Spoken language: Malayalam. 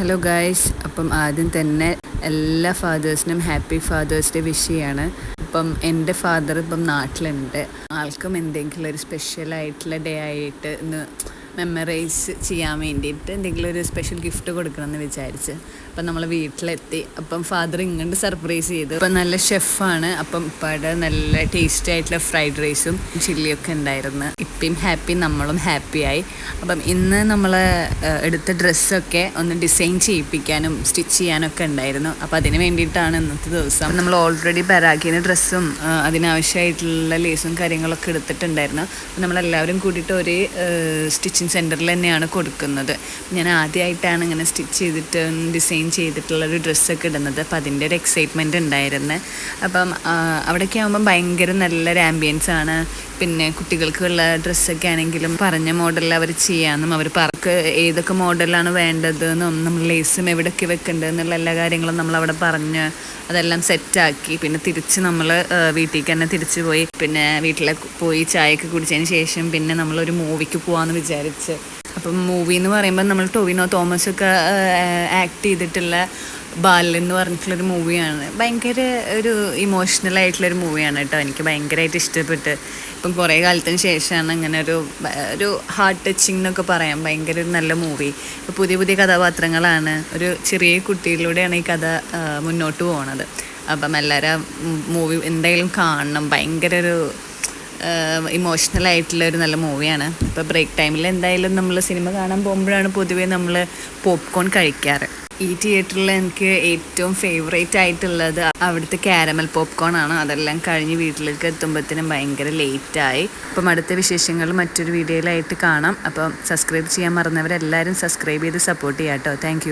ഹലോ ഗായ്സ്, അപ്പം ആദ്യം തന്നെ എല്ലാ ഫാദേഴ്സിനും ഹാപ്പി ഫാദേഴ്സ് ഡേ വിഷ് ചെയ്യാണ്. അപ്പം എൻ്റെ ഫാദർ ഇപ്പം നാട്ടിലുണ്ട്. ആൾക്കും എന്തെങ്കിലും ഒരു സ്പെഷ്യലായിട്ടുള്ള ഡേ ആയിട്ട് ഇന്ന് മെമ്മറൈസ് ചെയ്യാൻ വേണ്ടിയിട്ട് എന്തെങ്കിലും ഒരു സ്പെഷ്യൽ ഗിഫ്റ്റ് കൊടുക്കണമെന്ന് വിചാരിച്ച് അപ്പം നമ്മൾ വീട്ടിലെത്തി. അപ്പം ഫാദർ ഇങ്ങോട്ട് സർപ്രൈസ് ചെയ്തു. അപ്പം നല്ല ഷെഫാണ്. അപ്പം ഇപ്പയുടെ നല്ല ടേസ്റ്റി ആയിട്ടുള്ള ഫ്രൈഡ് റൈസും ചില്ലിയൊക്കെ ഉണ്ടായിരുന്നു. ഇപ്പം ഹാപ്പി, നമ്മളും ഹാപ്പിയായി. അപ്പം ഇന്ന് നമ്മൾ എടുത്ത ഡ്രസ്സൊക്കെ ഒന്ന് ഡിസൈൻ ചെയ്യിപ്പിക്കാനും സ്റ്റിച്ച് ചെയ്യാനൊക്കെ ഉണ്ടായിരുന്നു. അപ്പം അതിന് വേണ്ടിയിട്ടാണ് ഇന്നത്തെ ദിവസം. നമ്മൾ ഓൾറെഡി പെരാക്കിയ ഡ്രസ്സും അതിനാവശ്യമായിട്ടുള്ള ലേസും കാര്യങ്ങളൊക്കെ എടുത്തിട്ടുണ്ടായിരുന്നു. അപ്പം നമ്മളെല്ലാവരും കൂടിയിട്ട് ഒരേ സ്റ്റിച്ചിങ് സെൻറ്ററിൽ തന്നെയാണ് കൊടുക്കുന്നത്. ഞാൻ ആദ്യമായിട്ടാണ് ഇങ്ങനെ സ്റ്റിച്ച് ചെയ്തിട്ട് ഡിസൈൻ ചെയ്തിട്ടുള്ളൊരു ഡ്രസ്സൊക്കെ ഇടുന്നത്. അപ്പം അതിൻ്റെ ഒരു എക്സൈറ്റ്മെൻറ്റ് ഉണ്ടായിരുന്നു. അപ്പം അവിടേക്ക് ആകുമ്പം ഭയങ്കര നല്ലൊരു ആംബിയൻസ് ആണ്. പിന്നെ കുട്ടികൾക്കുള്ള ഡ്രസ്സൊക്കെ ആണെങ്കിലും പറഞ്ഞ മോഡലിൽ അവർ ചെയ്യാമെന്നും അവർ പറക്ക് ഏതൊക്കെ മോഡലാണ് വേണ്ടതെന്നും നമ്മൾ ലേസും എവിടെയൊക്കെ വെക്കേണ്ടതെന്നുള്ള എല്ലാ കാര്യങ്ങളും നമ്മളവിടെ പറഞ്ഞ് അതെല്ലാം സെറ്റാക്കി. പിന്നെ തിരിച്ച് നമ്മൾ വീട്ടിലേക്ക് തന്നെ തിരിച്ചു പോയി. പിന്നെ വീട്ടിലേക്ക് പോയി ചായയൊക്കെ കുടിച്ചതിന് ശേഷം പിന്നെ നമ്മളൊരു മൂവിക്ക് പോകാമെന്ന് വിചാരിച്ച്. അപ്പം മൂവി എന്ന് പറയുമ്പോൾ നമ്മൾ ടൊവിനോ തോമസൊക്കെ ആക്ട് ചെയ്തിട്ടുള്ള ബാലൻ എന്ന് പറഞ്ഞിട്ടുള്ളൊരു മൂവിയാണ്. ഭയങ്കര ഒരു ഇമോഷണൽ ആയിട്ടുള്ളൊരു മൂവിയാണ് കേട്ടോ. എനിക്ക് ഭയങ്കരമായിട്ട് ഇഷ്ടപ്പെട്ട്. ഇപ്പം കുറേ കാലത്തിന് ശേഷമാണ് അങ്ങനെ ഒരു ഹാർട്ട് ടച്ചിങ് എന്നൊക്കെ പറയാം. ഭയങ്കര ഒരു നല്ല മൂവി. ഇപ്പോൾ പുതിയ പുതിയ കഥാപാത്രങ്ങളാണ്. ഒരു ചെറിയ കുട്ടിയിലൂടെയാണ് ഈ കഥ മുന്നോട്ട് പോകുന്നത്. അപ്പം എല്ലാവരും മൂവി എന്തായാലും കാണണം. ഭയങ്കര ഒരു ഇമോഷണൽ ആയിട്ടുള്ള ഒരു നല്ല മൂവിയാണ്. ഇപ്പോൾ ബ്രേക്ക് ടൈമിൽ എന്തായാലും നമ്മൾ സിനിമ കാണാൻ പോകുമ്പോഴാണ് പൊതുവേ നമ്മൾ പോപ്കോൺ കഴിക്കാറ്. ഈ തിയേറ്ററിൽ എനിക്ക് ഏറ്റവും ഫേവറേറ്റ് ആയിട്ടുള്ളത് അവിടുത്തെ കാരമൽ പോപ്കോൺ ആണ്. അതെല്ലാം കഴിഞ്ഞ് വീട്ടിലേക്ക് എത്തുമ്പോഴത്തേനും ഭയങ്കര ലേറ്റായി. അപ്പം അടുത്ത വിശേഷങ്ങൾ മറ്റൊരു വീഡിയോയിലായിട്ട് കാണാം. അപ്പം സബ്സ്ക്രൈബ് ചെയ്യാൻ മറന്നവരെല്ലാവരും സബ്സ്ക്രൈബ് ചെയ്ത് സപ്പോർട്ട് ചെയ്യാം കേട്ടോ. താങ്ക്